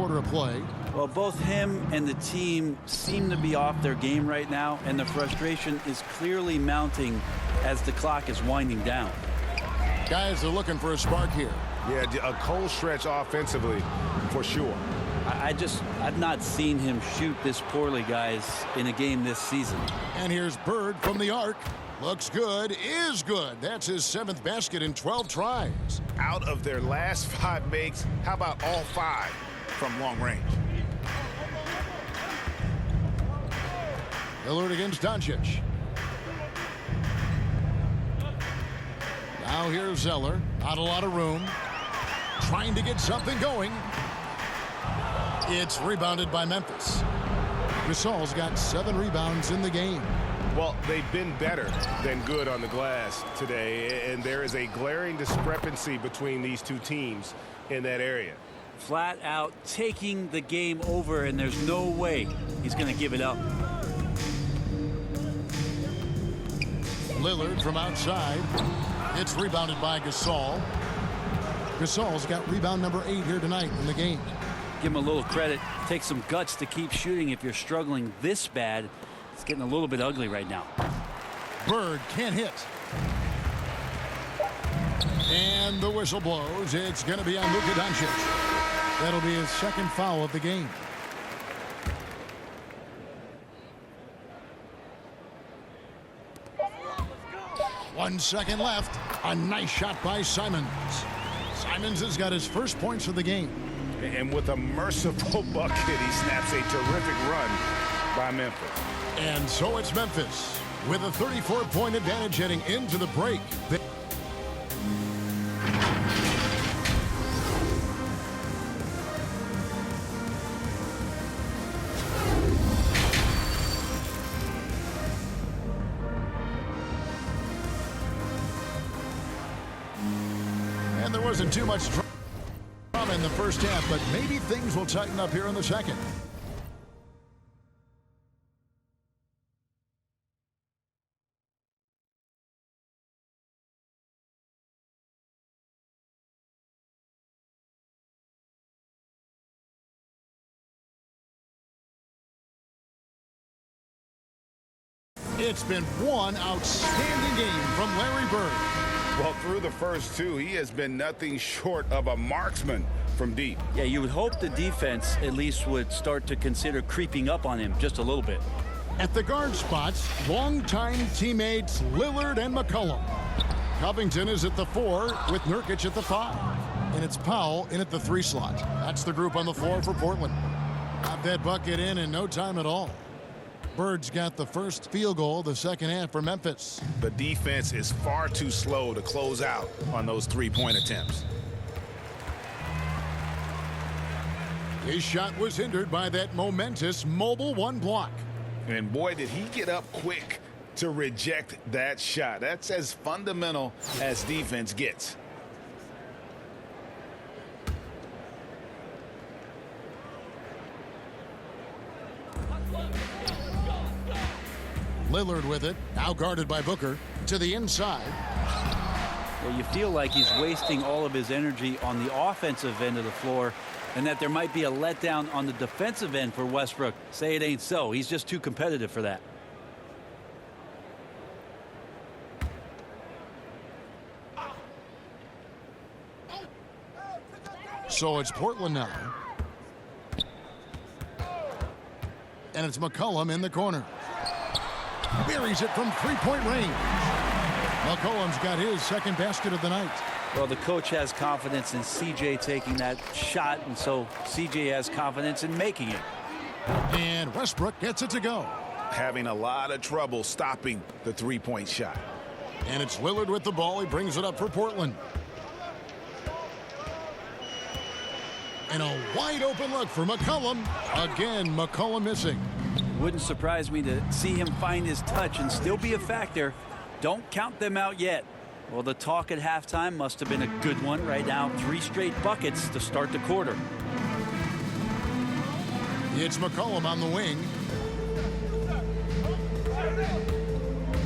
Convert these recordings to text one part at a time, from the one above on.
quarter of play. Well, both him and the team seem to be off their game right now, and the frustration is clearly mounting as the clock is winding down. Guys are looking for a spark here. Yeah, a cold stretch offensively for sure. I've not seen him shoot this poorly, guys, in a game this season. And here's Bird from the arc. Looks good, is good. That's his 7th basket in 12 tries. Out of their last 5 makes, how about all 5 from long range? Lillard against Doncic. Now here's Zeller. Not a lot of room. Trying to get something going. It's rebounded by Memphis. Gasol's got 7 rebounds in the game. Well, they've been better than good on the glass today, and there is a glaring discrepancy between these two teams in that area. Flat out taking the game over, and there's no way he's going to give it up. Lillard from outside. It's rebounded by Gasol. Gasol's got rebound number 8 here tonight in the game. Give him a little credit. Take some guts to keep shooting if you're struggling this bad. It's getting a little bit ugly right now. Bird can't hit. And the whistle blows. It's going to be on Luka Doncic. That'll be his 2nd foul of the game. One second left. A nice shot by Simons. Simons has got his first points of the game. And with a merciful bucket, he snaps a terrific run by Memphis. And so it's Memphis with a 34-point advantage heading into the break. And there wasn't too much drama in the first half, but maybe things will tighten up here in the second. It's been one outstanding game from Larry Bird. Well, through the first 2, he has been nothing short of a marksman from deep. Yeah, you would hope the defense at least would start to consider creeping up on him just a little bit. At the guard spots, longtime teammates Lillard and McCollum. Covington is at the 4 with Nurkic at the 5. And it's Powell in at the 3 slot. That's the group on the floor for Portland. Got that bucket in no time at all. Bird's got the first field goal of the second half for Memphis. The defense is far too slow to close out on those 3-point attempts. His shot was hindered by that momentous mobile 1 block. And boy, did he get up quick to reject that shot. That's as fundamental as defense gets. Lillard with it, now guarded by Booker, to the inside. Well, you feel like he's wasting all of his energy on the offensive end of the floor, and that there might be a letdown on the defensive end for Westbrook. Say it ain't so. He's just too competitive for that. So it's Portland now. And it's McCollum in the corner. Buries it from 3-point range. McCollum's got his 2nd basket of the night. Well, the coach has confidence in CJ taking that shot, and so CJ has confidence in making it. And Westbrook gets it to go. Having a lot of trouble stopping the 3-point shot. And it's Lillard with the ball. He brings it up for Portland. And a wide open look for McCollum. Again, McCollum missing. Wouldn't surprise me to see him find his touch and still be a factor. Don't count them out yet. Well, the talk at halftime must have been a good one. Right now, 3 straight buckets to start the quarter. It's McCollum on the wing.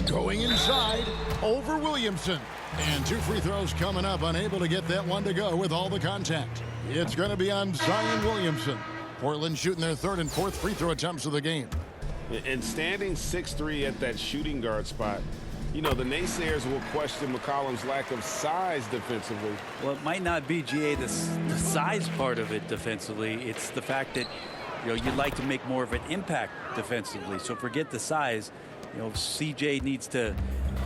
Going inside over Williamson. And 2 free throws coming up. Unable to get that one to go with all the contact. It's going to be on Zion Williamson. Portland shooting their third and fourth free throw attempts of the game. And standing 6'3" at that shooting guard spot, you know, the naysayers will question McCollum's lack of size defensively. Well, it might not be, GA, the size part of it defensively. It's the fact that, you know, you'd like to make more of an impact defensively. So forget the size. You know, CJ needs to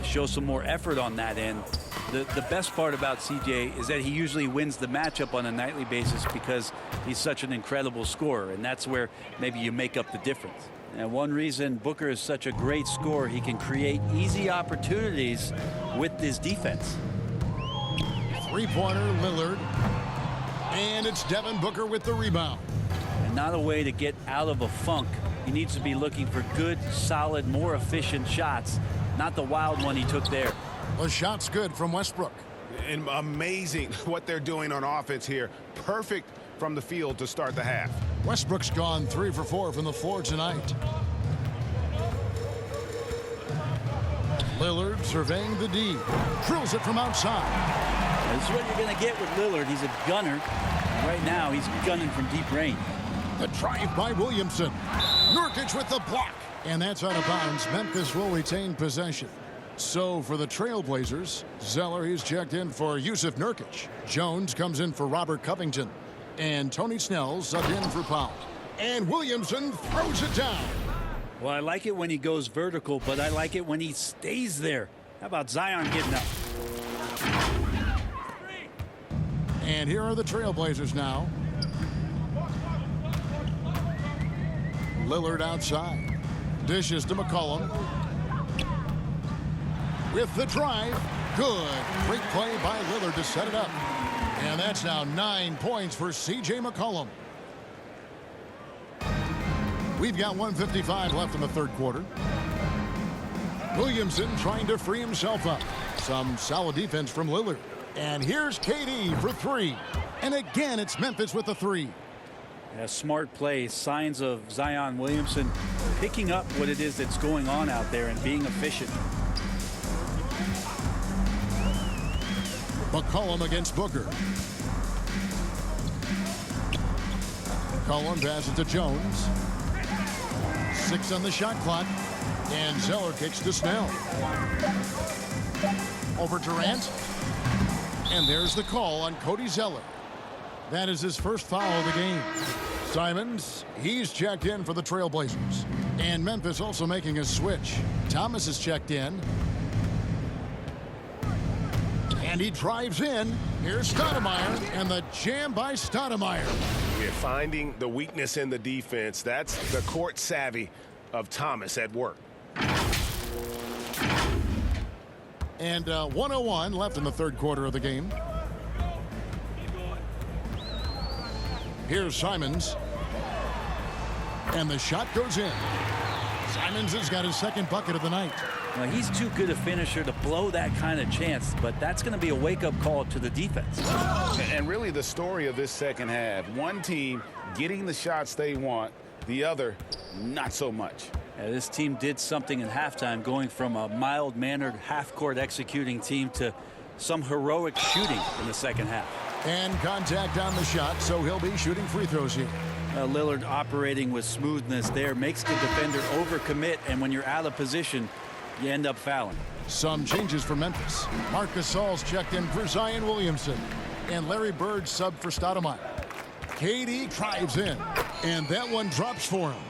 show some more effort on that end. The best part about CJ is that he usually wins the matchup on a nightly basis because he's such an incredible scorer, and that's where maybe you make up the difference. And one reason Booker is such a great scorer, he can create easy opportunities with his defense. Three-pointer, Lillard. And it's Devin Booker with the rebound. And not a way to get out of a funk. He needs to be looking for good, solid, more efficient shots, not the wild one he took there. The shot's good from Westbrook. And amazing what they're doing on offense here. Perfect from the field to start the half. Westbrook's gone 3 for 4 from the floor tonight. Lillard surveying the D. Drills it from outside. This is what you're going to get with Lillard. He's a gunner. Right now, he's gunning from deep range. The drive by Williamson. Nurkic with the block. And that's out of bounds. Memphis will retain possession. So for the Trailblazers, Zeller, he's checked in for Yusuf Nurkic. Jones comes in for Robert Covington. And Tony Snell subbed in for Powell. And Williamson throws it down. Well, I like it when he goes vertical, but I like it when he stays there. How about Zion getting up? And here are the Trailblazers now. Lillard outside. Dishes to McCollum. With the drive. Good. Great play by Lillard to set it up. And that's now 9 points for C.J. McCollum. We've got 1:55 left in the third quarter. Williamson trying to free himself up. Some solid defense from Lillard. And here's KD for three. And again, it's Memphis with the three. A smart play. Signs of Zion Williamson picking up what it is that's going on out there and being efficient. McCollum against Booker. McCollum passes to Jones. 6 on the shot clock. And Zeller kicks to Snell. Over Durant. And there's the call on Cody Zeller. That is his first foul of the game. Simons, he's checked in for the Trailblazers. And Memphis also making a switch. Thomas is checked in. And he drives in. Here's Stoudemire. And the jam by Stoudemire. We're finding the weakness in the defense. That's the court savvy of Thomas at work. And 1:01 left in the third quarter of the game. Here's Simons. And the shot goes in. Simons has got his second bucket of the night. Now, he's too good a finisher to blow that kind of chance, but that's going to be a wake-up call to the defense. And really the story of this second half, one team getting the shots they want, the other not so much. This team did something in halftime, going from a mild-mannered half-court executing team to some heroic shooting in the second half. And contact on the shot, so he'll be shooting free throws here. Lillard operating with smoothness there makes the defender overcommit, and when you're out of position, you end up fouling. Some changes for Memphis. Marc Gasol's checked in for Zion Williamson. And Larry Bird subbed for Stoudemire. KD drives in. And that one drops for him.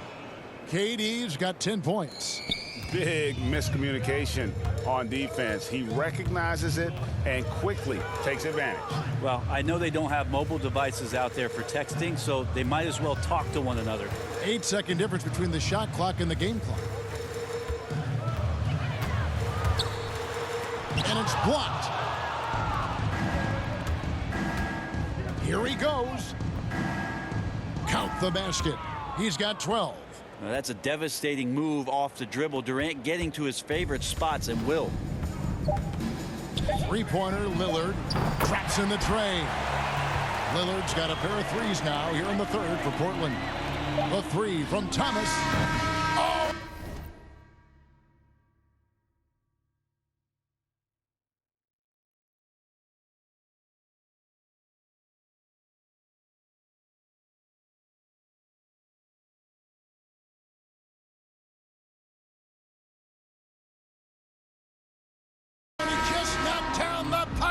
KD's got 10 points. Big miscommunication on defense. He recognizes it and quickly takes advantage. Well, I know they don't have mobile devices out there for texting, so they might as well talk to one another. 8-second difference between the shot clock and the game clock. And it's blocked. Here he goes. Count the basket. He's got 12. Now, that's a devastating move off the dribble. Durant getting to his favorite spots and will. Three-pointer, Lillard. Traps in the tray. Lillard's got a pair of threes now here in the third for Portland. The three from Thomas.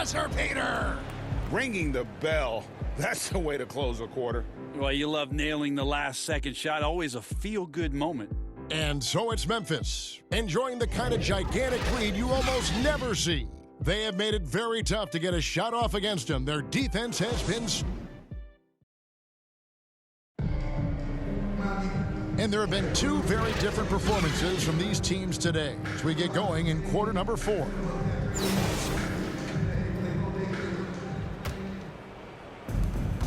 buzzer beater. Ringing the bell. That's the way to close a quarter. Well, you love nailing the last second shot. Always a feel-good moment. And so it's Memphis, enjoying the kind of gigantic lead you almost never see. They have made it very tough to get a shot off against them. Their defense has been... And there have been two very different performances from these teams today as we get going in quarter number 4.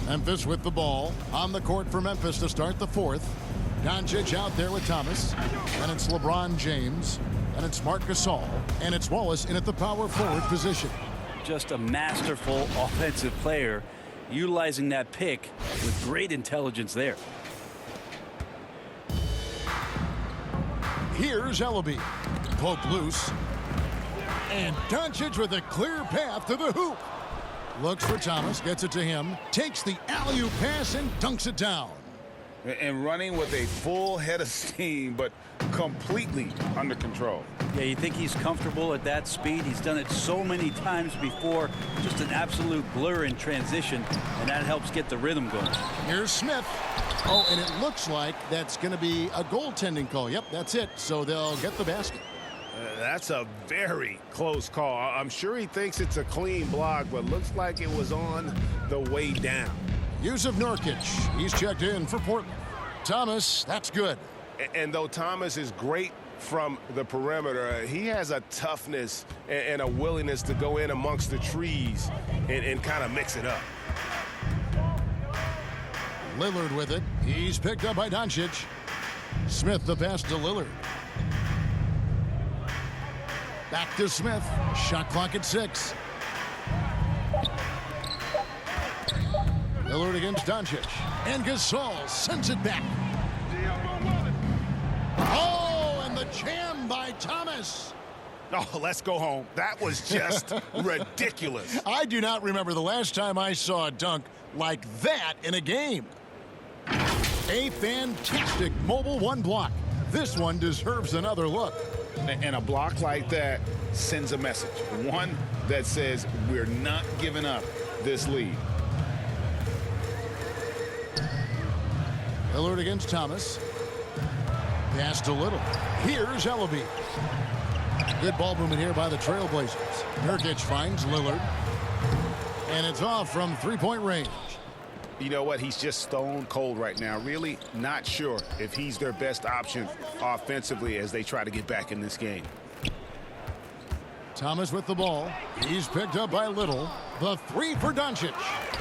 Memphis with the ball on the court for Memphis to start the 4th. Doncic out there with Thomas, and it's LeBron James, and it's Marc Gasol, and it's Wallace in at the power forward position. Just a masterful offensive player, utilizing that pick with great intelligence there. Here's Ellaby, poked loose, and Doncic with a clear path to the hoop. Looks for Thomas, gets it to him, takes the alley-oop pass and dunks it down. And running with a full head of steam, but completely under control. Yeah, you think he's comfortable at that speed? He's done it so many times before. Just an absolute blur in transition, and that helps get the rhythm going. Here's Smith. Oh, and it looks like that's going to be a goaltending call. Yep, that's it. So they'll get the basket. That's a very close call. I'm sure he thinks it's a clean block, but looks like it was on the way down. Yusuf Nurkic, he's checked in for Portland. Thomas, that's good. And though Thomas is great from the perimeter, he has a toughness and a willingness to go in amongst the trees and kind of mix it up. Lillard with it. He's picked up by Doncic. Smith the pass to Lillard. Back to Smith. Shot clock at 6. Lillard against Doncic. And Gasol sends it back. Oh, and the jam by Thomas. Oh, let's go home. That was just ridiculous. I do not remember the last time I saw a dunk like that in a game. A fantastic mobile 1 block. This one deserves another look. And a block like that sends a message. One that says we're not giving up this lead. Lillard against Thomas. Pass to Little. Here's Ellaby. Good ball movement here by the Trailblazers. Nurkic finds Lillard. And it's off from 3-point range. You know what? He's just stone cold right now. Really not sure if he's their best option offensively as they try to get back in this game. Thomas with the ball. He's picked up by Little. The 3 for Doncic.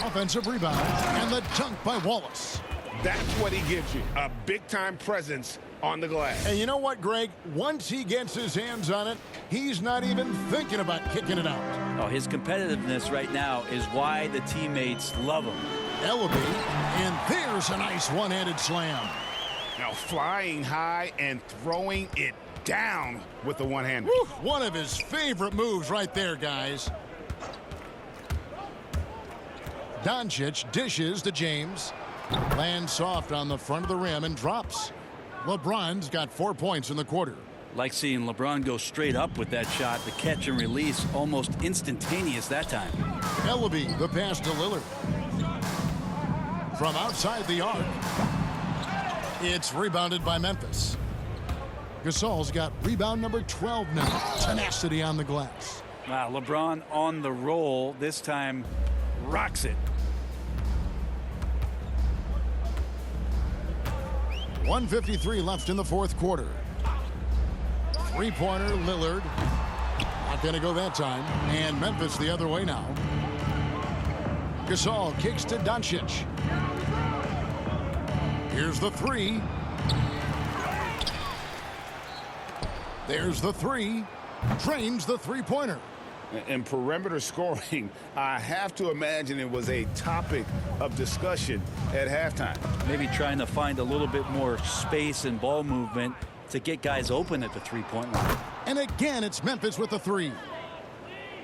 Offensive rebound. And the dunk by Wallace. That's what he gives you, a big-time presence on the glass. And you know what, Greg? Once he gets his hands on it, he's not even thinking about kicking it out. Oh, his competitiveness right now is why the teammates love him. Ellaby, and there's a nice one-handed slam. Now flying high and throwing it down with the one-hander. One of his favorite moves right there, guys. Doncic dishes to James. Lands soft on the front of the rim and drops. LeBron's got 4 points in the quarter. Like seeing LeBron go straight up with that shot. The catch and release almost instantaneous that time. Ellaby, the pass to Lillard. From outside the arc. It's rebounded by Memphis. Gasol's got rebound number 12 now. Tenacity on the glass. Wow, LeBron on the roll. This time rocks it. 1:53 left in the 4th quarter. 3-pointer, Lillard. Not going to go that time. And Memphis the other way now. Gasol kicks to Doncic. Here's the 3. There's the 3. Drains the 3-pointer. And perimeter scoring, I have to imagine it was a topic of discussion at halftime. Maybe trying to find a little bit more space and ball movement to get guys open at the 3-point line. And again, it's Memphis with the 3.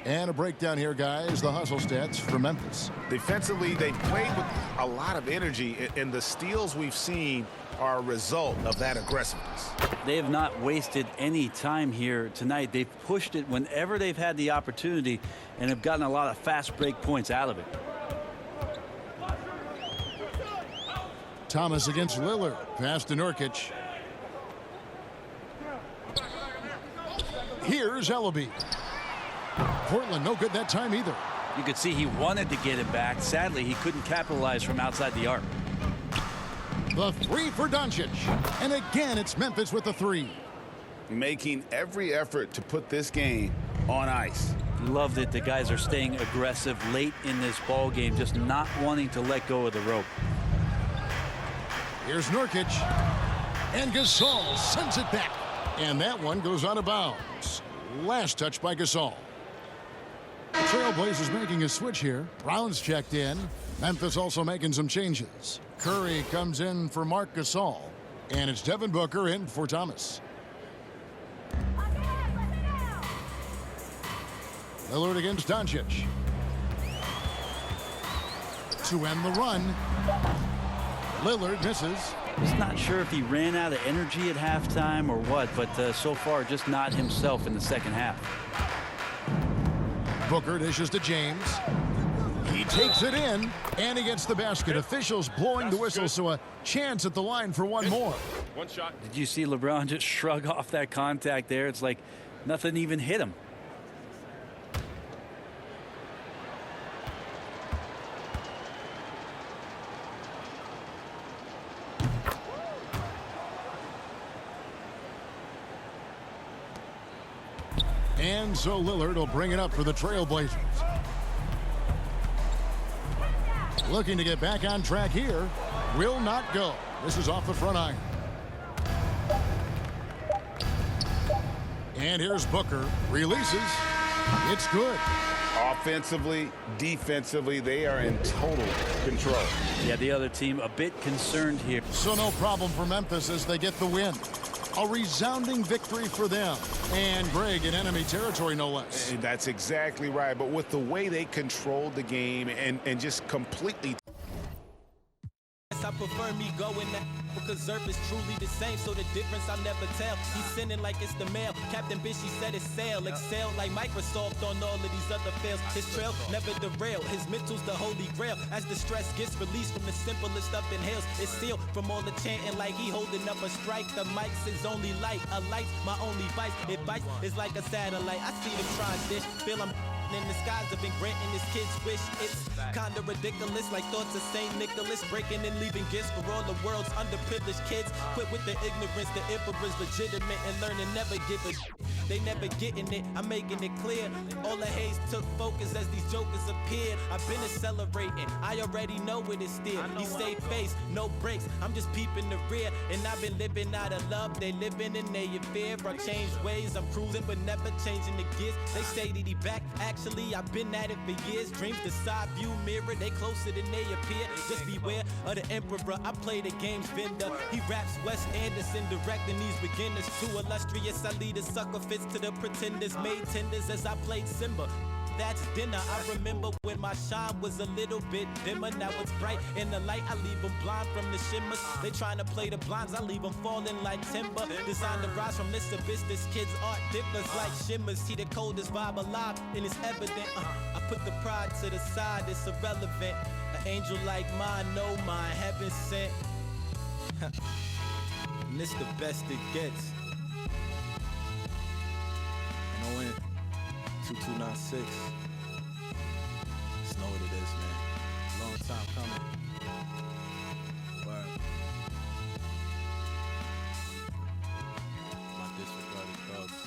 And a breakdown here, guys. The hustle stats for Memphis. Defensively, they played with a lot of energy, and the steals we've seen are a result of that aggressiveness. They have not wasted any time here tonight. They've pushed it whenever they've had the opportunity and have gotten a lot of fast break points out of it. Thomas against Lillard. Pass to Nurkic. Here's Ellaby. Portland no good that time either. You could see he wanted to get it back. Sadly, he couldn't capitalize from outside the arc. The three for Doncic. And again, it's Memphis with the three. Making every effort to put this game on ice. Love that the guys are staying aggressive late in this ball game, just not wanting to let go of the rope. Here's Nurkic. And Gasol sends it back. And that one goes out of bounds. Last touch by Gasol. The Trailblazers making a switch here. Brown's checked in. Memphis also making some changes. Curry comes in for Marc Gasol. And it's Devin Booker in for Thomas. Lillard against Doncic. To end the run. Lillard misses. Just not sure if he ran out of energy at halftime or what, but so far just not himself in the second half. Booker dishes to James. He takes it in, and he gets the basket. Officials blowing the whistle, so a chance at the line for one more. One shot. Did you see LeBron just shrug off that contact there? It's like nothing even hit him. And so Lillard will bring it up for the Trailblazers. Looking to get back on track here. Will not go. This is off the front iron. And here's Booker. Releases. It's good. Offensively, defensively, they are in total control. Yeah, the other team a bit concerned here. So no problem for Memphis as they get the win. A resounding victory for them. And Greg in enemy territory, no less. And that's exactly right. But with the way they controlled the game and just completely. I prefer me going that because Zerp is truly the same, so the difference I'll never tell. He's sending like it's the mail. Captain Bishy said it's sail. Excel like Microsoft on all of these other fails. His trail never derail. His mental's the holy grail. As the stress gets released from the simplest up inhales, it's sealed from all the chanting like he holding up a strike. The mic's his only light. A light's my only vice. It bites is like a satellite. I see them trying dish. Feel I'm in the skies have been granting his kids wish. It's kinda ridiculous, like thoughts of St. Nicholas, breaking and leaving gifts for all the world's underprivileged kids. Quit with the ignorance, the emperor's legitimate, and learn to never give a they never getting it, I'm making it clear. All the haze took focus as these jokers appeared. I've been accelerating, I already know it is still. He stay face, no breaks, I'm just peeping the rear. And I've been living out of love, they living in their fear. I changed ways, I'm cruising but never changing the gears. They say that he back, actually I've been at it for years. Dreams the side view mirror, they closer than they appear. Just beware of the emperor, I play the game's vendor. He raps Wes Anderson, directing these beginners. Too illustrious, I lead a sucker fits to the pretenders. Made tenders as I played Simba. That's dinner. I remember when my shine was a little bit dimmer. Now it's bright in the light. I leave them blind from the shimmers. They trying to play the blinds. I leave them falling like timber. Designed to rise from this abyss. This kid's art differs like shimmers. See the coldest vibe alive, and it's evident. I put the pride to the side. It's irrelevant. An angel like mine, no mine, heaven sent. And it's the best it gets. And ON 2296. Just know what it is, man. Long time coming. Word. My disregarded thugs.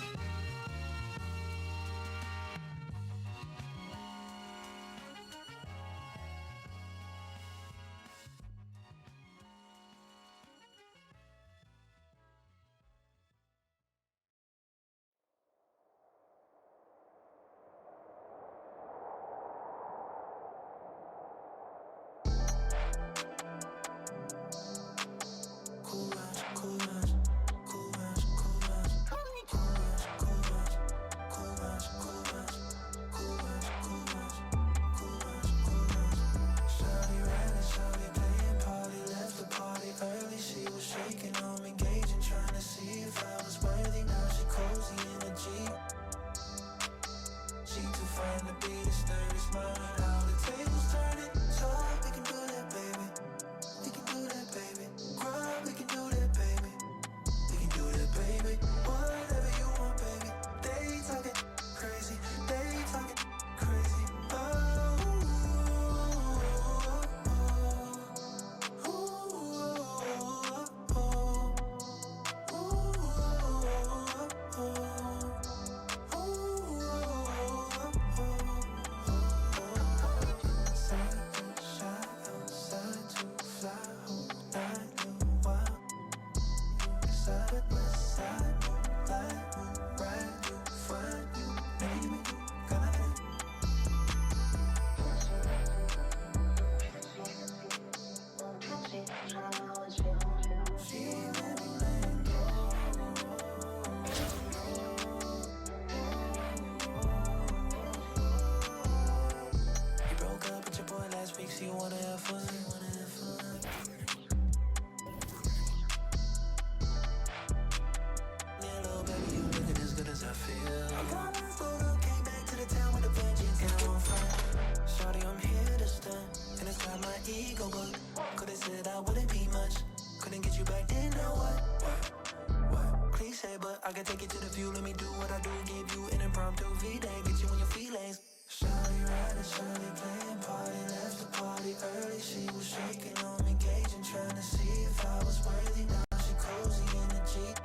I can take you to the view, let me do what I do, give you an impromptu V-Day, get you in your feelings. Shawty riding, shawty playing party, left the party early, she was shaking on me, gauging, trying to see if I was worthy. Now she cozy in the Jeep.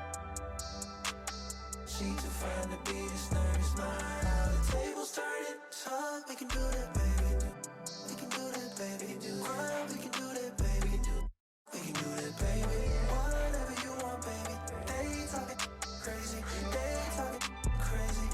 She too fine to be this nervous, mind how the tables turning. So we can do that, baby. We can do that, baby. We can do that, baby. We can do that, baby. Whatever you want, baby. They talking crazy. They talking crazy.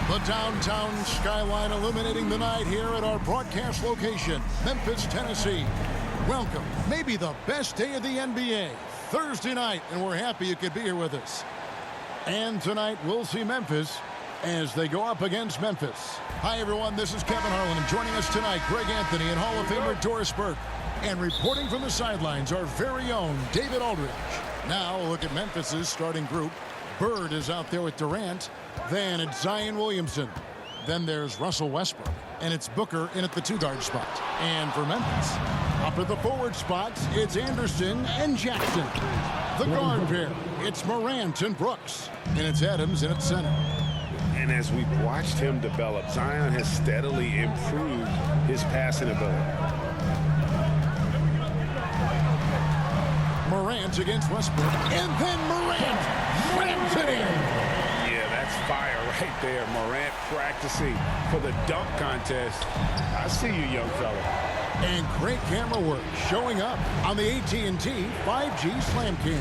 The downtown skyline illuminating the night here at our broadcast location, Memphis, Tennessee. Welcome, maybe the best day of the NBA, Thursday night, and we're happy you could be here with us. And tonight, we'll see Memphis as they go up against Memphis. Hi, everyone. This is Kevin Harlan. And joining us tonight, Greg Anthony and Hall of Famer Doris Burke. And reporting from the sidelines, our very own David Aldridge. Now, a look at Memphis's starting group. Bird is out there with Durant. Then it's Zion Williamson. Then there's Russell Westbrook. And it's Booker in at the two-guard spot. And for Memphis, up at the forward spots, it's Anderson and Jackson. The guard pair, it's Morant and Brooks. And it's Adams in at center. And as we've watched him develop, Zion has steadily improved his passing ability. Morant against Westbrook. And then Morant rams it in. Yeah, that's fire right there. Morant practicing for the dunk contest. I see you, young fella. And great camera work showing up on the AT&T 5G Slam Cam.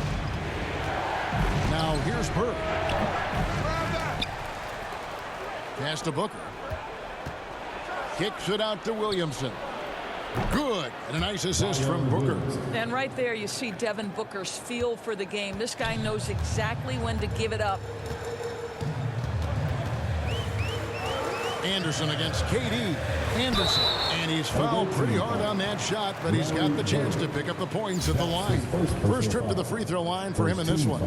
Now here's Bird. Pass to Booker. Kicks it out to Williamson. Good. And a nice assist from Booker. And right there you see Devin Booker's feel for the game. This guy knows exactly when to give it up. Anderson against KD. Anderson. And he's fouled pretty hard on that shot, but he's got the chance to pick up the points at the line. First trip to the free throw line for him in this one.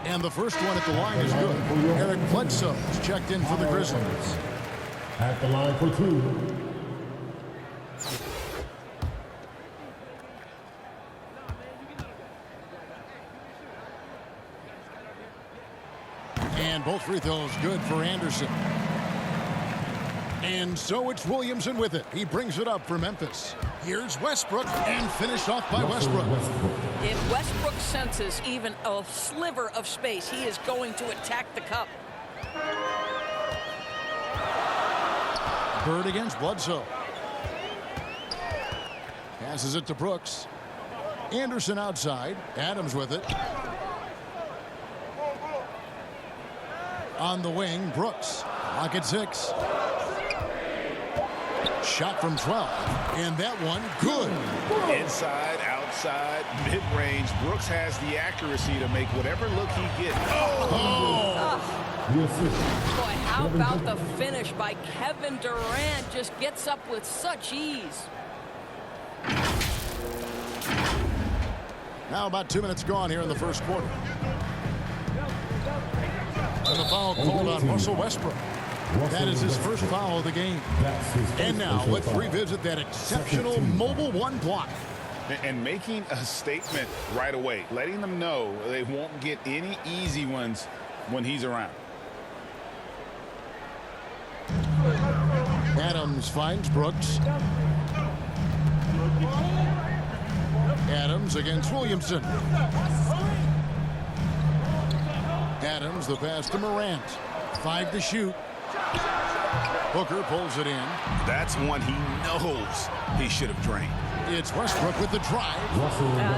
And the first one at the line is good. Eric Bledsoe is checked in for the Grizzlies. At the line for two. And both free throws good for Anderson. And so it's Williamson with it. He brings it up for Memphis. Here's Westbrook, and finished off by Westbrook. If Westbrook senses even a sliver of space, he is going to attack the cup. Bird against Bledsoe. Passes it to Brooks. Anderson outside. Adams with it. On the wing, Brooks. Clock at 6. Shot from 12. And that one, good. Inside, outside, mid-range. Brooks has the accuracy to make whatever look he gets. Boy, how about the finish by Kevin Durant? Just gets up with such ease. Now about 2 minutes gone here in the first quarter. And the foul called on Russell Westbrook. That is his first foul of the game. And now let's revisit that exceptional mobile one block. And making a statement right away, letting them know they won't get any easy ones when he's around. Adams finds Brooks. Adams against Williamson. Adams, the pass to Morant. 5 to shoot. Booker pulls it in. That's one he knows he should have drained. It's Westbrook with the drive.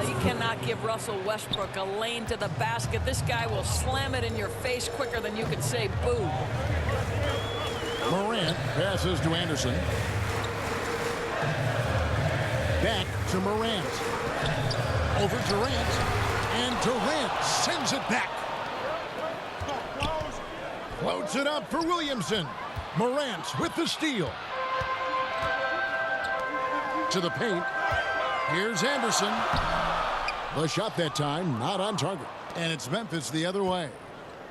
You cannot give Russell Westbrook a lane to the basket. This guy will slam it in your face quicker than you can say boo. Morant passes to Anderson. Back to Morant. Over Durant. And Durant sends it back. Floats it up for Williamson. Morant with the steal. To the paint. Here's Anderson. The shot that time not on target. And it's Memphis the other way.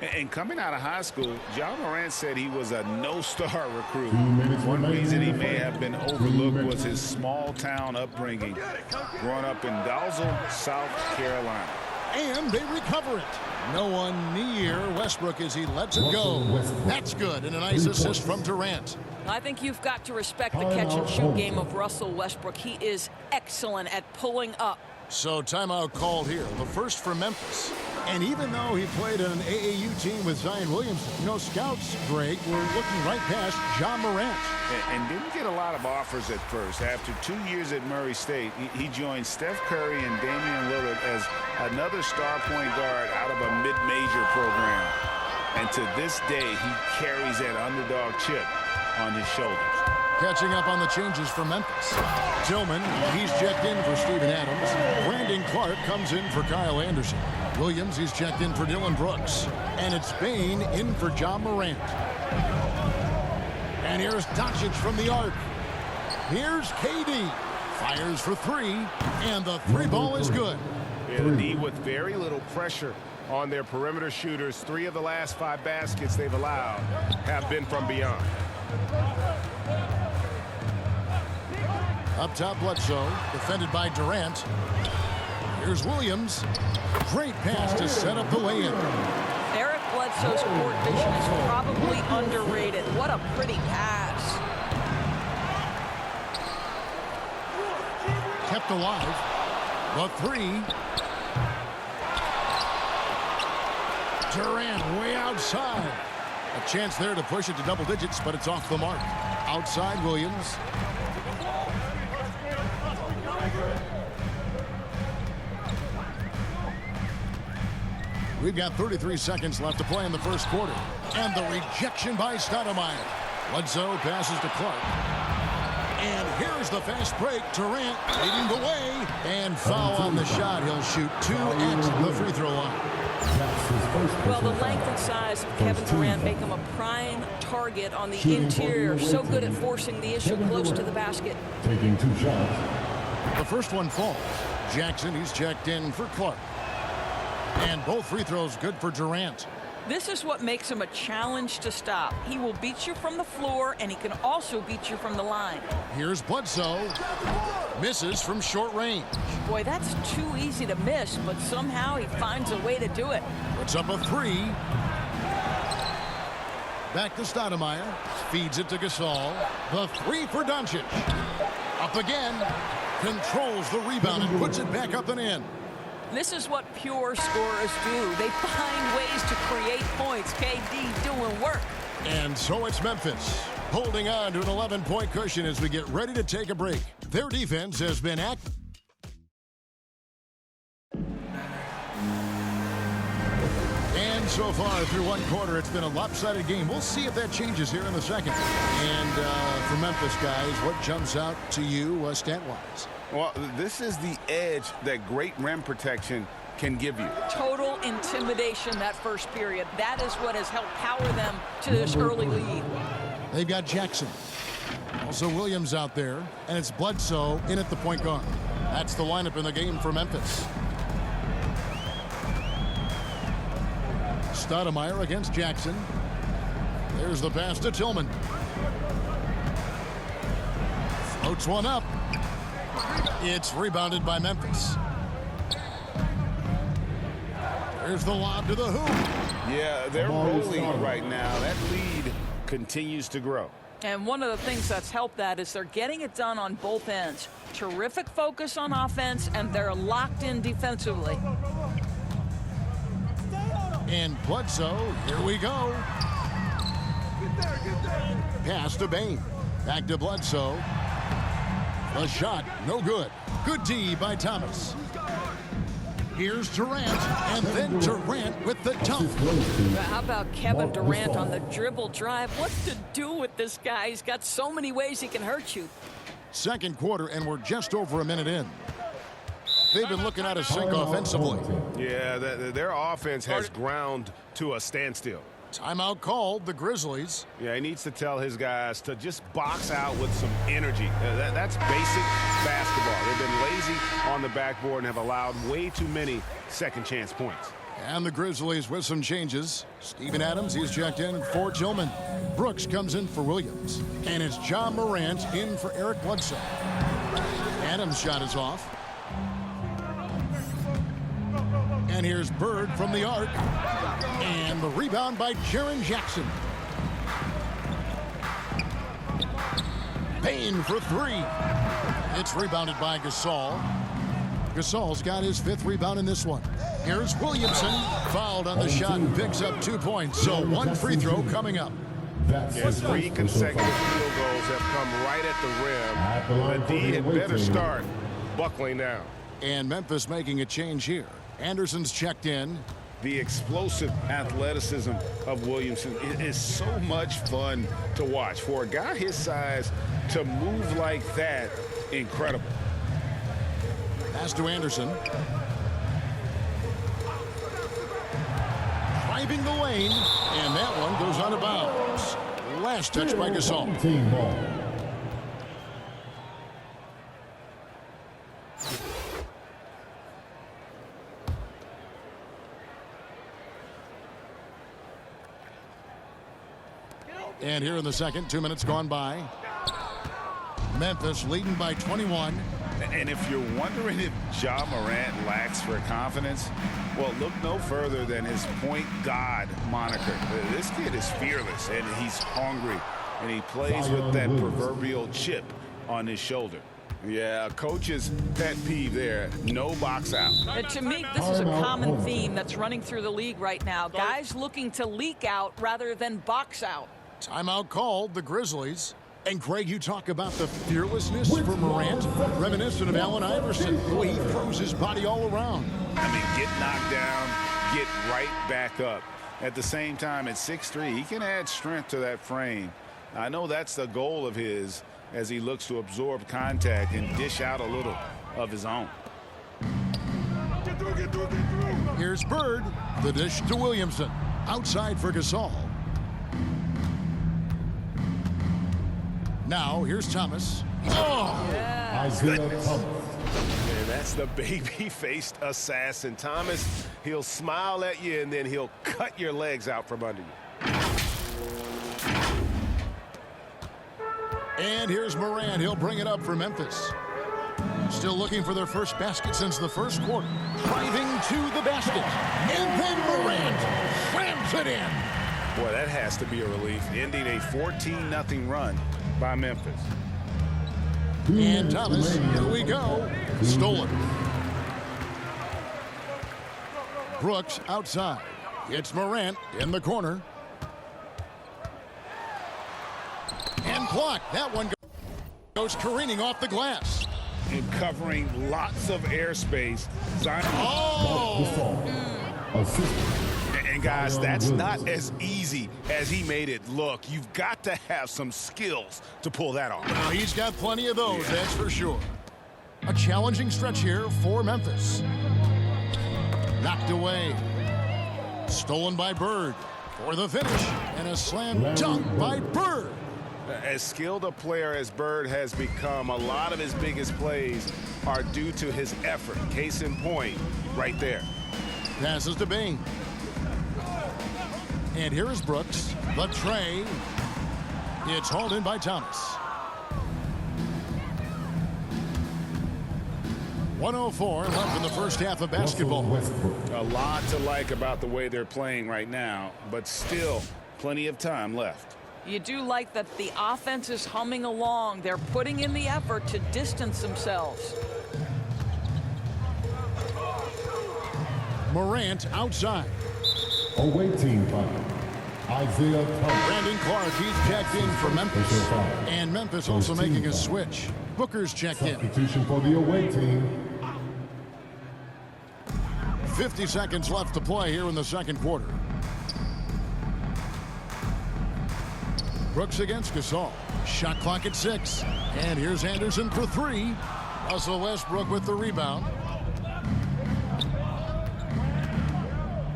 And coming out of high school, Ja Morant said he was a no-star recruit. One reason he may have been overlooked was his small-town upbringing, growing up in Dalzell, South Carolina. And they recover it. No one near Westbrook as he lets it go. That's good, and a nice assist from Durant. I think you've got to respect the catch-and-shoot game of Russell Westbrook. He is excellent at pulling up. So timeout called here, the first for Memphis. And even though he played on an AAU team with Zion Williamson, you know, scouts, Greg, were looking right past Ja Morant. And didn't get a lot of offers at first. After 2 years at Murray State, he joined Steph Curry and Damian Lillard as another star point guard out of a mid-major program. And to this day, he carries that underdog chip on his shoulders. Catching up on the changes for Memphis. Tillman, he's checked in for Steven Adams. Brandon Clark comes in for Kyle Anderson. Williams, he's checked in for Dylan Brooks. And it's Bane in for Ja Morant. And here's Doncic from the arc. Here's KD. Fires for three. And the three ball is good. Yeah, the D with very little pressure on their perimeter shooters. 3 of the last 5 baskets they've allowed have been from beyond. Up top, Bledsoe, defended by Durant. Here's Williams. Great pass to set up the lay-in. Eric Bledsoe's court vision is probably underrated. What a pretty pass. Kept alive. The three. Durant way outside. A chance there to push it to double digits, but it's off the mark. Outside Williams. We've got 33 seconds left to play in the first quarter. And the rejection by Stoudemire. Bledsoe passes to Clark. And here's the fast break. Durant leading the way. And foul on the shot. He'll shoot 2 at the free throw line. Well, the length and size of Kevin Durant make him a prime target on the interior. So good at forcing the issue close to the basket. Taking 2 shots. The first one falls. Jackson, he's checked in for Clark. And both free throws good for Durant. This is what makes him a challenge to stop. He will beat you from the floor, and he can also beat you from the line. Here's Bledsoe. Misses from short range. Boy, that's too easy to miss, but somehow he finds a way to do it. Puts up a 3. Back to Stoudemire. Feeds it to Gasol. The 3 for Doncic. Up again. Controls the rebound and puts it back up and in. This is what pure scorers do. They find ways to create points. KD doing work. And so it's Memphis holding on to an 11-point cushion as we get ready to take a break. Their defense has been active. And so far through one quarter, it's been a lopsided game. We'll see if that changes here in the second. And for Memphis, guys, what jumps out to you stat-wise? Well, this is the edge that great rim protection can give you. Total intimidation that first period. That is what has helped power them to this early lead. They've got Jackson. Also Williams out there. And it's Bledsoe in at the point guard. That's the lineup in the game for Memphis. Stoudemire against Jackson. There's the pass to Tillman. Floats one up. It's rebounded by Memphis. There's the lob to the hoop. Yeah, they're rolling right now. That lead continues to grow. And one of the things that's helped that is they're getting it done on both ends. Terrific focus on offense, and they're locked in defensively. And Bledsoe, here we go. Get there, get there. pass to Bain. Back to Bledsoe. The shot, no good. Good D by Thomas. Here's Durant, and then Durant with the dunk. How about Kevin Durant on the dribble drive? What's to do with this guy? He's got so many ways he can hurt you. Second quarter, and we're just over a minute in. They've been looking out of sync offensively. Yeah, their offense has ground to a standstill. Timeout called, the Grizzlies. Yeah, he needs to tell his guys to just box out with some energy. That's basic basketball. They've been lazy on the backboard and have allowed way too many second chance points. And the Grizzlies with some changes. Steven Adams, he's checked in for Tillman. Brooks comes in for Williams. And it's John Morant in for Eric Bledsoe. Adams' shot is off. And here's Bird from the arc. And the rebound by Jaren Jackson. Payne for three. It's rebounded by Gasol. Gasol's got his 5th rebound in this one. Here's Williamson. Fouled on the shot and picks up 2 points. So 1 free throw coming up. Yeah, 3 consecutive field goals have come right at the rim. The D had better start buckling down. And Memphis making a change here. Anderson's checked in. The explosive athleticism of Williamson is so much fun to watch. For a guy his size to move like that, incredible. Pass to Anderson. Driving the lane, and that one goes out of bounds. Last touch by Gasol. Team ball. And here in the second, 2 minutes gone by. Memphis leading by 21. And if you're wondering if Ja Morant lacks for confidence, well, look no further than his point guard moniker. This kid is fearless, and he's hungry, and he plays with that proverbial chip on his shoulder. Yeah, coach's pet peeve there, no box out. To me, this is a common theme that's running through the league right now. Guys looking to leak out rather than box out. Timeout called, the Grizzlies. And Craig, you talk about the fearlessness for Morant, reminiscent of Allen Iverson, the way he throws his body all around. I mean, get knocked down, get right back up. At the same time, at 6'3", he can add strength to that frame. I know that's the goal of his as he looks to absorb contact and dish out a little of his own. Here's Bird, the dish to Williamson. Outside for Gasol. Now, here's Thomas. Oh! Isaiah Thomas. And that's the baby-faced assassin. Thomas, he'll smile at you, and then he'll cut your legs out from under you. And here's Morant. He'll bring it up for Memphis. Still looking for their first basket since the first quarter. Driving to the basket. And then Morant slams it in. Boy, that has to be a relief, ending a 14-0 run by Memphis. And Thomas, here we go. Stolen. Brooks outside. It's Morant in the corner. And blocked. That one goes careening off the glass. And covering lots of airspace. And guys, that's not as easy as he made it look. You've got to have some skills to pull that off. Well, he's got plenty of those, that's for sure. A challenging stretch here for Memphis. Knocked away. Stolen by Bird for the finish. And a slam dunk by Bird. As skilled a player as Bird has become, a lot of his biggest plays are due to his effort. Case in point, right there. Passes to Bain. And here is Brooks. The tray. It's hauled in by Thomas. 1:04 left in the first half of basketball. A lot to like about the way they're playing right now, but still plenty of time left. You do like that the offense is humming along. They're putting in the effort to distance themselves. Morant outside. Away team foul. Isaiah Thomas. Brandon Clark, he's checked in for Memphis. Official foul. And Memphis also First team making a foul. switch. Booker's checked in. Substitution for the away team. 50 seconds left to play here in the second quarter. Brooks against Gasol. Shot clock at 6. And here's Anderson for 3. Russell Westbrook with the rebound.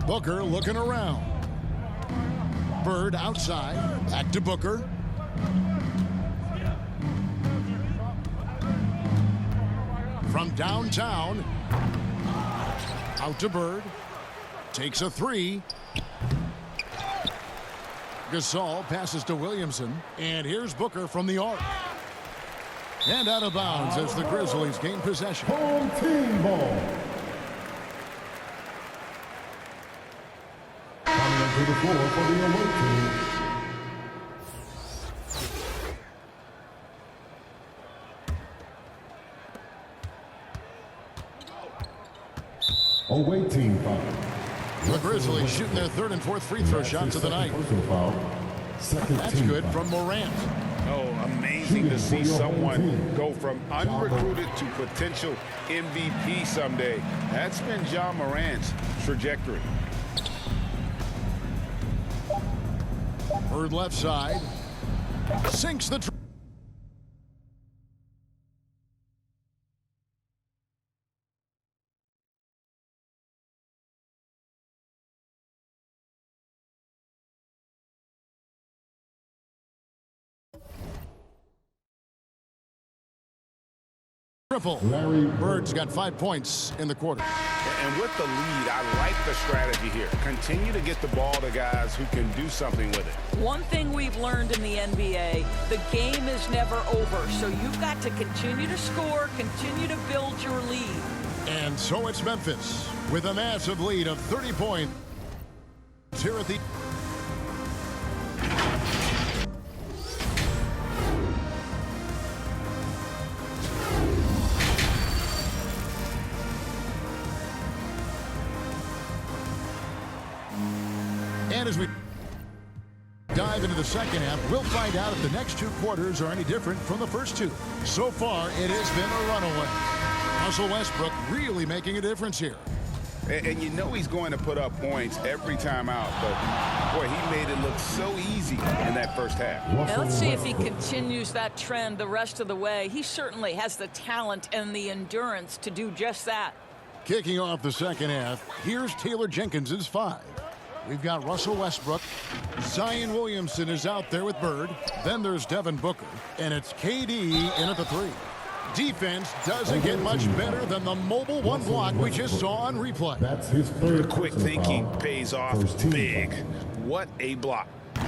Booker looking around. Bird outside. Back to Booker. From downtown. Out to Bird. Takes a 3. Gasol passes to Williamson. And here's Booker from the arc. And out of bounds as the Grizzlies gain possession. Home team ball. Coming into the floor for the away team. Away team foul. The Grizzlies shooting their third and fourth free throw shots of the night. Personal foul. Second That's team good foul. from Morant. Oh, amazing to see someone go from unrecruited to potential MVP someday. That's been John Morant's trajectory. Bird left side. Sinks the... Triple. Larry Bird's got 5 points in the quarter. And with the lead, I like the strategy here. Continue to get the ball to guys who can do something with it. One thing we've learned in the NBA, the game is never over. So you've got to continue to score, continue to build your lead. And so it's Memphis with a massive lead of 30 points here at the... And as we dive into the second half, we'll find out if the next 2 quarters are any different from the first 2. So far, it has been a runaway. Russell Westbrook really making a difference here. And you know he's going to put up points every time out, but boy, he made it look so easy in that first half. Now let's see if he continues that trend the rest of the way. He certainly has the talent and the endurance to do just that. Kicking off the second half, here's Taylor Jenkins's 5. We've got Russell Westbrook. Zion Williamson is out there with Bird. Then there's Devin Booker. And it's KD in at the 3. Defense doesn't get much better than the mobile 1 block we just saw on replay. That's his third Quick personal thinking foul. pays off First team big. foul. What a block.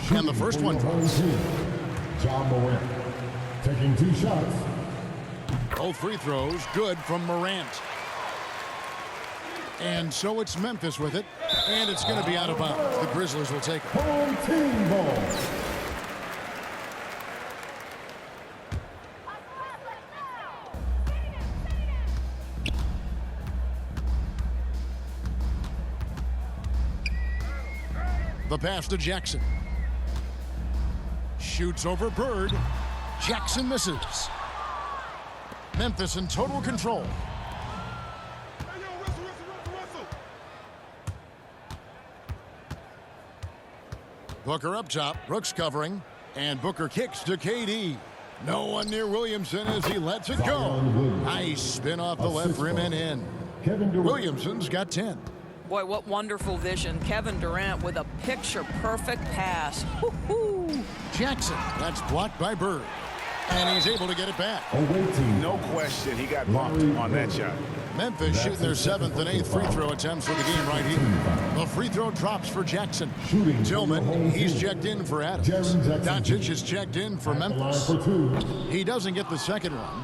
And the first one drops. John Morant taking 2 shots. Both free throws good from Morant. And so it's Memphis with it. And it's going to be out of bounds. The Grizzlies will take it. Home team ball. The pass to Jackson. Shoots over Bird. Jackson misses. Memphis in total control. Booker up top. Brooks covering. And Booker kicks to KD. No one near Williamson as he lets it go. Nice spin off the left rim and in. Kevin Durant. Williamson's got 10. Boy, what wonderful vision. Kevin Durant with a picture-perfect pass. Woo-hoo. Jackson, that's blocked by Bird. And he's able to get it back. Away team. No question he got bumped on that shot. Memphis shooting their 7th and 8th free throw attempts for the game right here. The free throw drops for Jackson. Shooting. Tillman, he's checked in for Adams. Jaren Jackson. Doncic is checked in for At the line Memphis. for 2. He doesn't get the second one.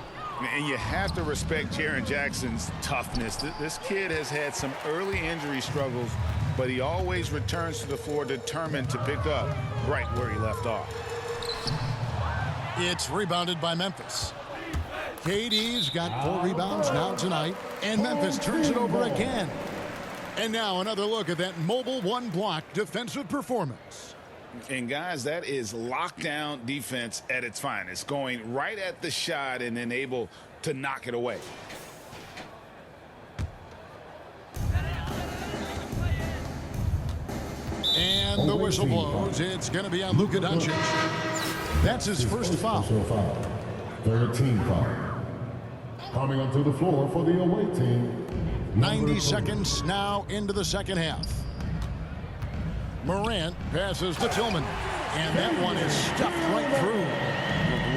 And you have to respect Jaren Jackson's toughness. This kid has had some early injury struggles, but he always returns to the floor determined to pick up right where he left off. It's rebounded by Memphis. KD's got 4 rebounds now tonight, and Memphis turns it over again. And now another look at that mobile 1 block defensive performance. And guys, that is lockdown defense at its finest, going right at the shot and then able to knock it away. And the whistle blows. It's going to be on Luka Doncic. That's his first foul. 13 foul. Coming onto the floor for the away team. 90 seconds now into the second half. Morant passes to Tillman. And that one is stuffed right through.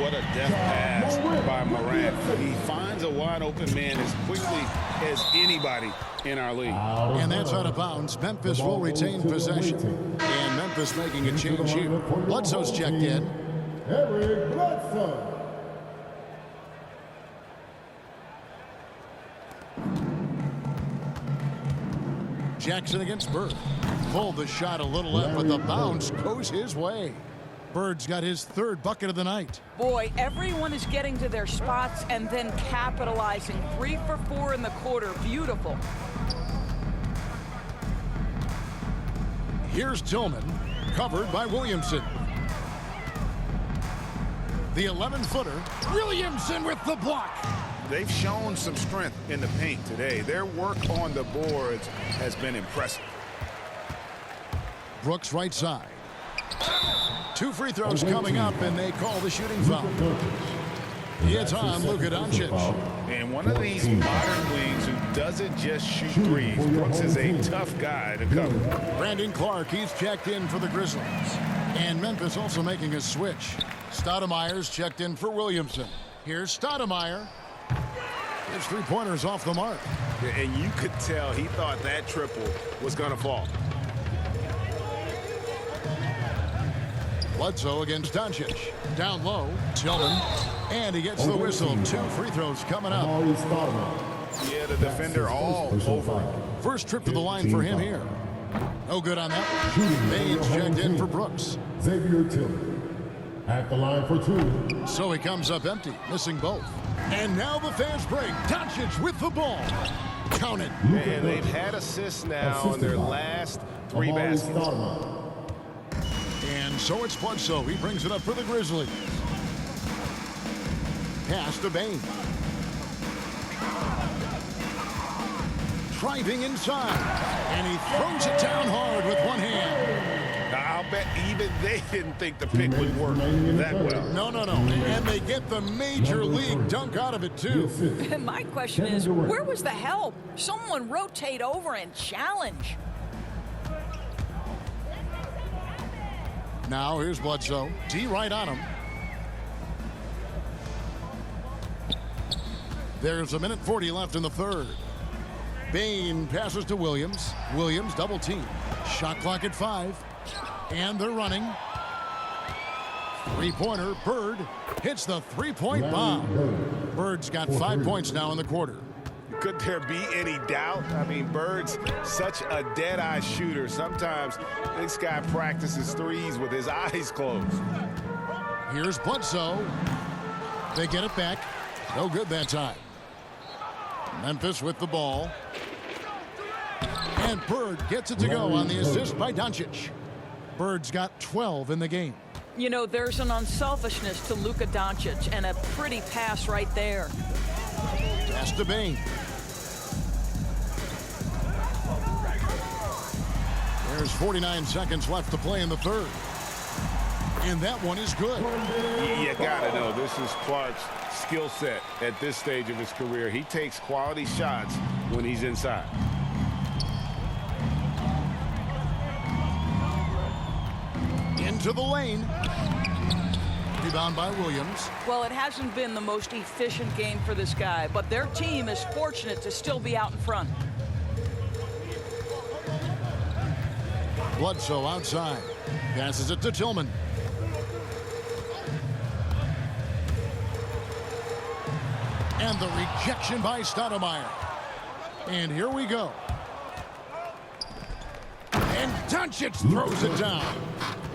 What a deft pass by Morant. He finds a wide open man as quickly as anybody in our league. And that's out of bounds. Memphis will retain possession. And Memphis making a change here. Bledsoe's checked in. Eric Bledsoe. Jackson against Bird. Pulled the shot a little left, but the bounce goes his way. Bird's got his third bucket of the night. Boy, everyone is getting to their spots and then capitalizing. 3 for 4 in the quarter. Beautiful. Here's Tillman, covered by Williamson. The 11-footer, Williamson with the block. They've shown some strength in the paint today. Their work on the boards has been impressive. Brooks right side. 2 free throws coming up, and they call the shooting foul. It's on Luka Doncic. And one of these modern wings who doesn't just shoot threes. Brooks is a tough guy to cover. Brandon Clark, he's checked in for the Grizzlies. And Memphis also making a switch. Stoudemire's checked in for Williamson. Here's Stoudemire. His three-pointer's off the mark. And you could tell he thought that triple was going to fall. Bledsoe against Doncic. Down low, Tillman. And he gets the whistle. 2 free throws coming up. Yeah, the defender all over. First trip to the line for him here. No good on that one. Baines checked in for Brooks. Xavier Tillman at the line for 2. So he comes up empty, missing both. And now the fast break. Doncic with the ball. Count it. And they've had assists now in their last 3 baskets. And so it's Bledsoe. He brings it up for the Grizzlies. Pass to Baines. Driving inside. And he throws it down hard with one hand. I'll bet even they didn't think the pick would work that well. No. And they get the major league dunk out of it, too. My question is, where was the help? Someone rotate over and challenge. Now here's Bledsoe. D right on him. There's 1:40 left in the third. Bane passes to Williams. Williams double team. Shot clock at 5. And they're running. Three-pointer. Bird hits the three-point bomb. Bird's got 5 points now in the quarter. Could there be any doubt? I mean, Bird's such a dead-eye shooter. Sometimes this guy practices threes with his eyes closed. Here's Bledsoe. They get it back. No good that time. Memphis with the ball. And Bird gets it to go on the assist by Doncic. Bird's got 12 in the game. You know, there's an unselfishness to Luka Doncic, and a pretty pass right there. Pass to Bane. There's 49 seconds left to play in the third. And that one is good. You gotta know, this is Clark's skill set at this stage of his career. He takes quality shots when he's inside. Into the lane. Rebound by Williams. Well, it hasn't been the most efficient game for this guy, but their team is fortunate to still be out in front. Bledsoe outside. Passes it to Tillman. And the rejection by Stoudemire. And here we go. And Doncic throws it down.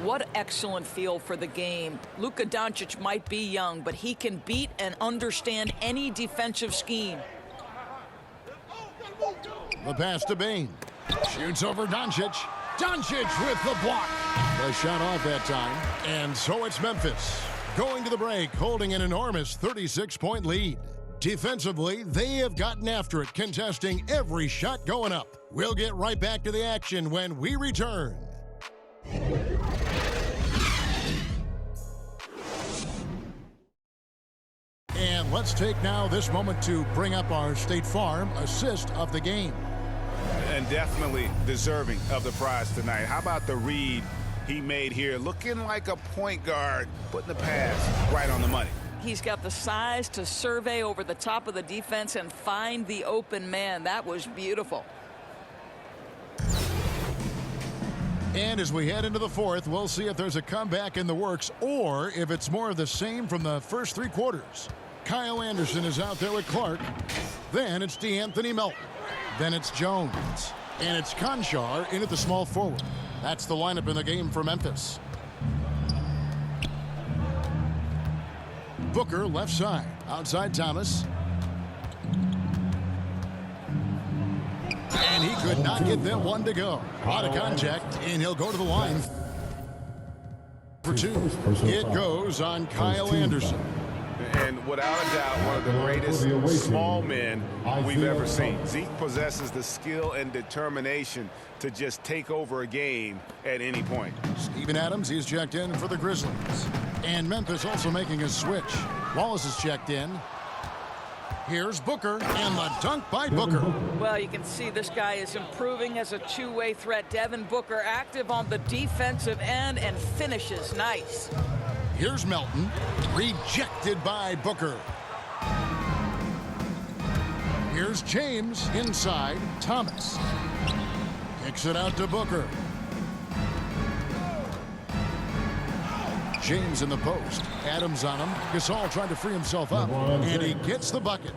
What excellent feel for the game. Luka Doncic might be young, but he can beat and understand any defensive scheme. The pass to Bane. Shoots over Doncic. Doncic with the block. A shot off that time. And so it's Memphis going to the break, holding an enormous 36-point lead. Defensively, they have gotten after it, contesting every shot going up. We'll get right back to the action when we return. And let's take now this moment to bring up our State Farm assist of the game. And definitely deserving of the prize tonight. How about the read he made here? Looking like a point guard, putting the pass right on the money. He's got the size to survey over the top of the defense and find the open man. That was beautiful. And as we head into the fourth, we'll see if there's a comeback in the works or if it's more of the same from the first three quarters. Kyle Anderson is out there with Clark. Then it's DeAnthony Melton. Then it's Jones. And it's Conchar in at the small forward. That's the lineup in the game for Memphis. Booker left side. Outside Thomas. And he could not get that one to go. Out of contact, and he'll go to the line for two. It goes on Kyle Anderson. And without a doubt, one of the greatest small men we've ever seen. Zeke possesses the skill and determination to just take over a game at any point. Steven Adams, he's checked in for the Grizzlies. And Memphis also making a switch. Wallace is checked in. Here's Booker, and the dunk by Booker. Well, you can see this guy is improving as a two-way threat. Devin Booker active on the defensive end and finishes nice. Here's Melton, rejected by Booker. Here's James inside. Thomas kicks it out to Booker. James in the post. Adams on him. Gasol trying to free himself up, and he gets the bucket.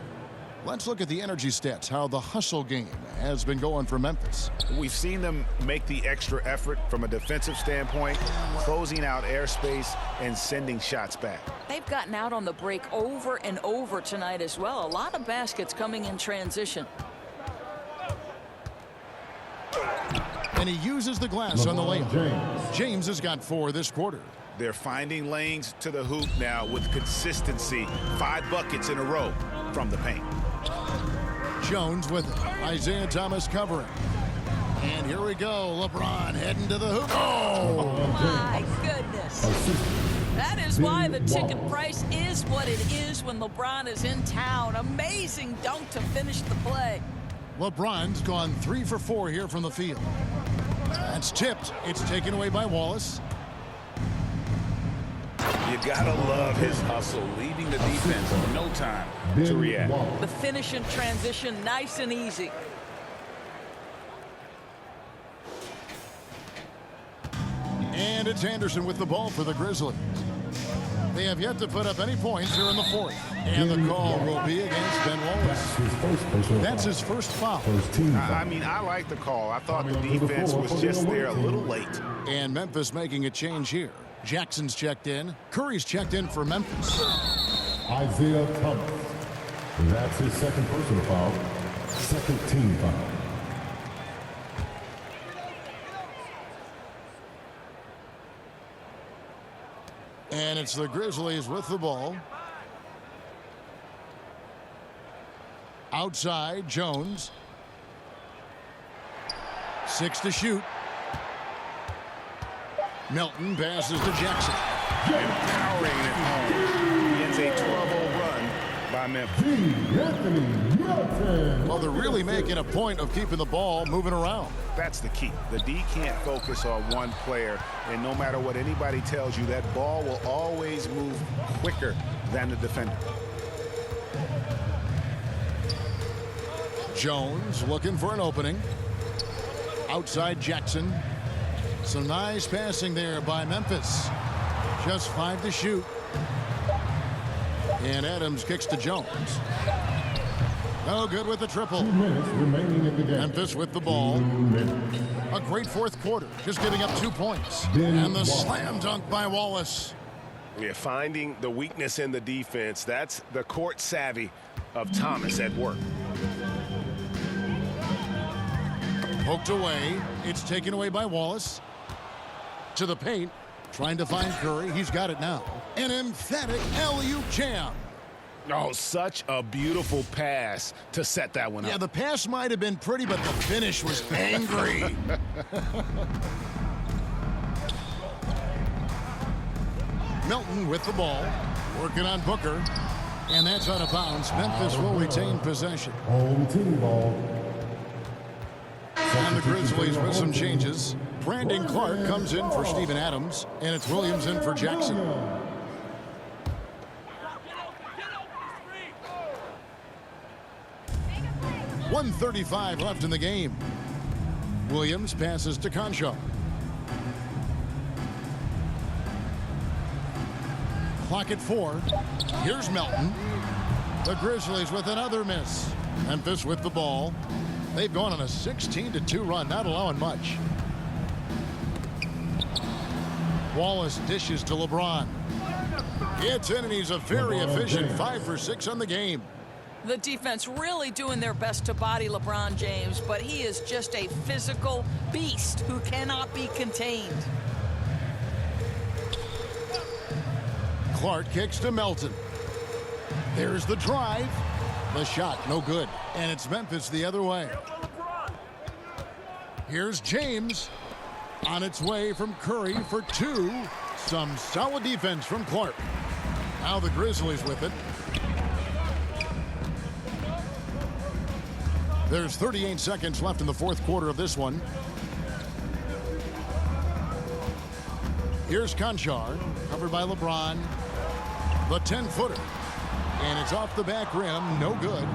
Let's look at the energy stats, how the hustle game has been going for Memphis. We've seen them make the extra effort from a defensive standpoint, closing out airspace and sending shots back. They've gotten out on the break over and over tonight as well. A lot of baskets coming in transition. And he uses the glass on the layup. James has got 4 this quarter. They're finding lanes to the hoop now with consistency. 5 buckets in a row from the paint. Jones with it. Isaiah Thomas covering. And here we go. LeBron heading to the hoop. Oh! My goodness. That is why the ticket price is what it is when LeBron is in town. Amazing dunk to finish the play. LeBron's gone 3 for 4 here from the field. That's tipped. It's taken away by Wallace. You gotta love his hustle, leaving the defense no time to react. The finish in transition, nice and easy. And it's Anderson with the ball for the Grizzlies. They have yet to put up any points here in the fourth. And the call will be against Ben Wallace. That's his first foul. I mean, I like the call. I thought the defense was just there a little late. And Memphis making a change here. Jackson's checked in. Curry's checked in for Memphis. Isaiah Thomas. That's his second personal foul. Second team foul. And it's the Grizzlies with the ball. Outside, Jones. 6 to shoot. Melton passes to Jackson. Empowering it home. He ends a 12-0 run by Memphis. Well, they're really making a point of keeping the ball moving around. That's the key. The D can't focus on one player, and no matter what anybody tells you, that ball will always move quicker than the defender. Jones looking for an opening. Outside Jackson. Some nice passing there by Memphis. Just 5 to shoot. And Adams kicks to Jones. No good with the triple. 2 minutes remaining in the game. Memphis with the ball. A great fourth quarter, just giving up 2 points. And the slam dunk by Wallace. Yeah, finding the weakness in the defense. That's the court savvy of Thomas at work. Poked away. It's taken away by Wallace. to the paint. Trying to find Curry. He's got it now. An emphatic alley-oop jam. Oh, such a beautiful pass to set that one up. Yeah, the pass might have been pretty, but the finish was angry. Melton with the ball. Working on Booker. And that's out of bounds. Memphis will retain possession. Home team ball. And the Grizzlies with some changes. Brandon Clark comes in for Steven Adams, and it's Williams in for Jackson. 1:35 left in the game. Williams passes to Concho. Clock at 4. Here's Melton. The Grizzlies with another miss. Memphis with the ball. They've gone on a 16-2 run, not allowing much. Wallace dishes to LeBron. It's in, and he's a very efficient 5 for 6 on the game. The defense really doing their best to body LeBron James, but he is just a physical beast who cannot be contained. Clark kicks to Melton. There's the drive. The shot, no good. And it's Memphis the other way. Here's James. On its way from Curry for 2. Some solid defense from Clark. Now the Grizzlies with it. There's 38 seconds left in the fourth quarter of this one. Here's Conchar, covered by LeBron. The 10-footer. And it's off the back rim, no good.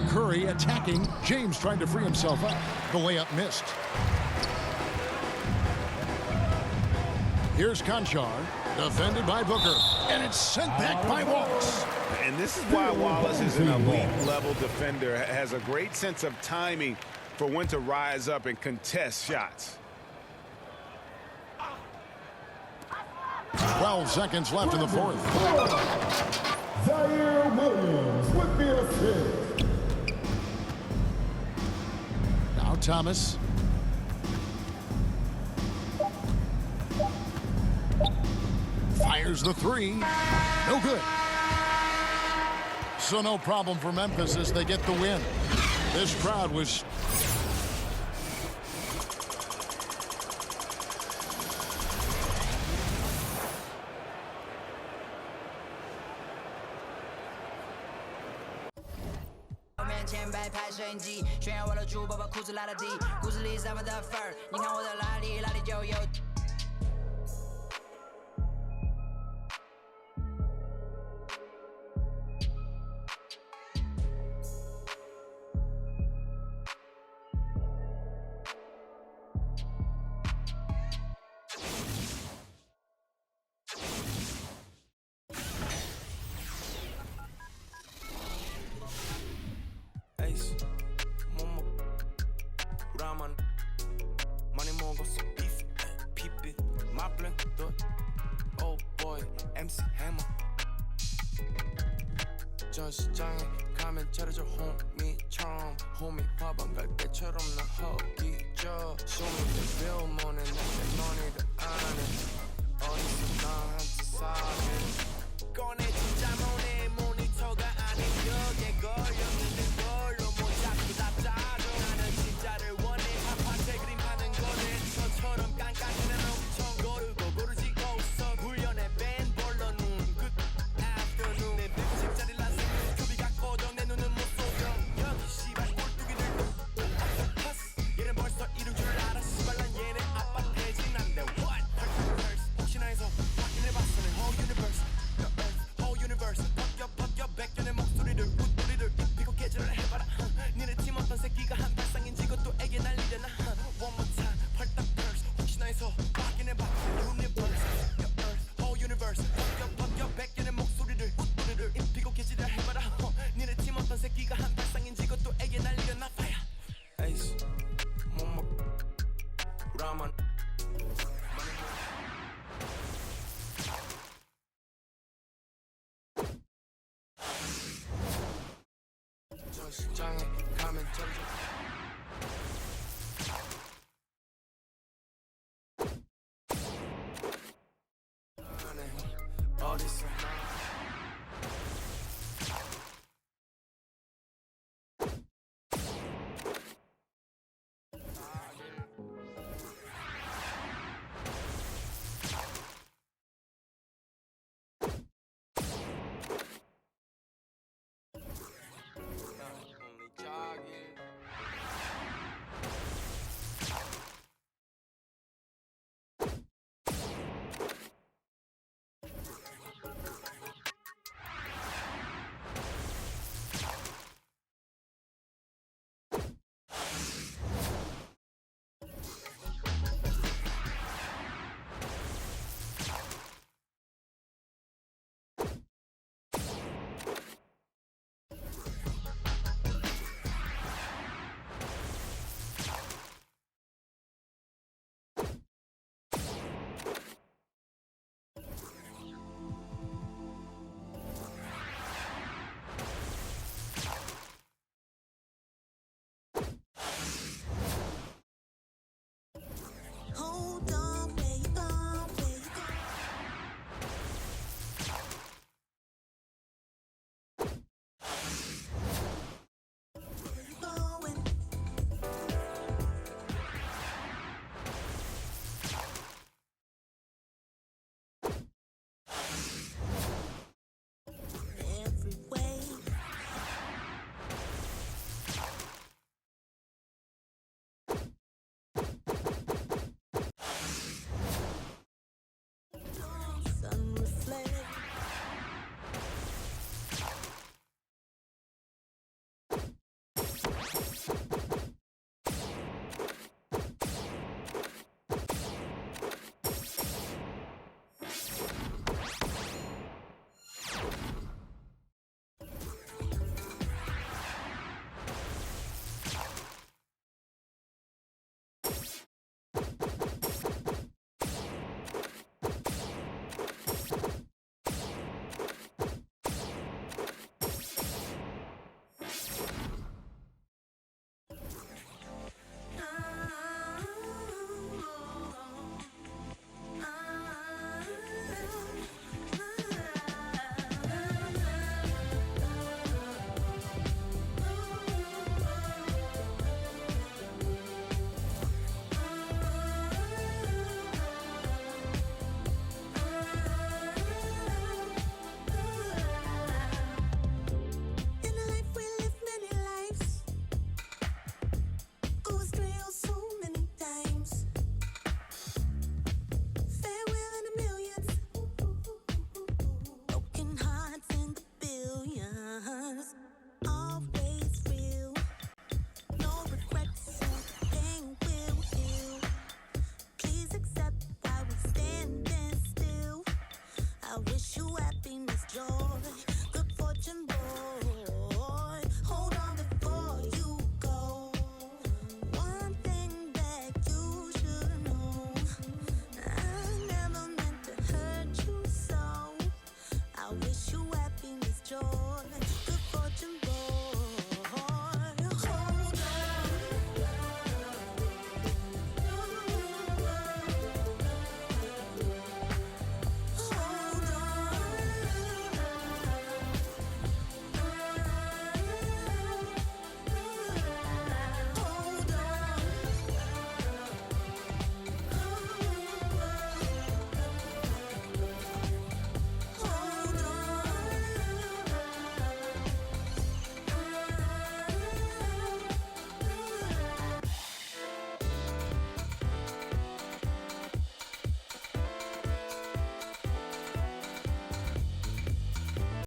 Curry attacking. James trying to free himself up. The layup missed. Here's Conchar, defended by Booker. And it's sent back by Wallace. And this is why Wallace is an elite-level defender. Has a great sense of timing for when to rise up and contest shots. 12 seconds left in the fourth. Zaire Williams with the assist. Now Thomas. Fires the 3. No good. So no problem for Memphis as they get the win. This crowd was... 전시장에 가면 차려줘 홈이처럼 홈이 화방 갈 때처럼 나 허기져 Show me the real money 내 money를 아네 어디서 나한테 사네 꺼내 진짜 money 모니터가 아닌 벽에 걸렸는데 걸로 못 잡고 다 짜져 나는 진짜를 원해 파파테 그림하는 거네 저처럼 깐깐이는 엄청 고르고 고르지고 있어 훈련에 뺀 볼러 눈끝 afternoon 내 110짜리 라스 큐비가 꺼져 내 눈은 못 속여 여기 씨발 꼴뚜기들도 얘는 벌써 이룰 줄 알아 씨발 난 얘네 아빠 대진 안돼 what 혹시나 해서 확인해봤어 내 whole universe the earth whole universe 벗겨 백견의 목소리를 웃소리를 입히고 개질을 해봐라 니네 팀 어떤 새끼가 한 발상인지 그것도 애게 날리려나 one more time 펄딱 burst 혹시나 해서 확인해봐 universe the earth whole universe 벗겨 백견의 목소리를 웃소리를 입히고 개질을 해봐라 니네 팀 어떤 새끼가 한 발상인지 그것도 애게 날리려나 fire Ace 뭐뭐 라만 전시장에 가면 차려줘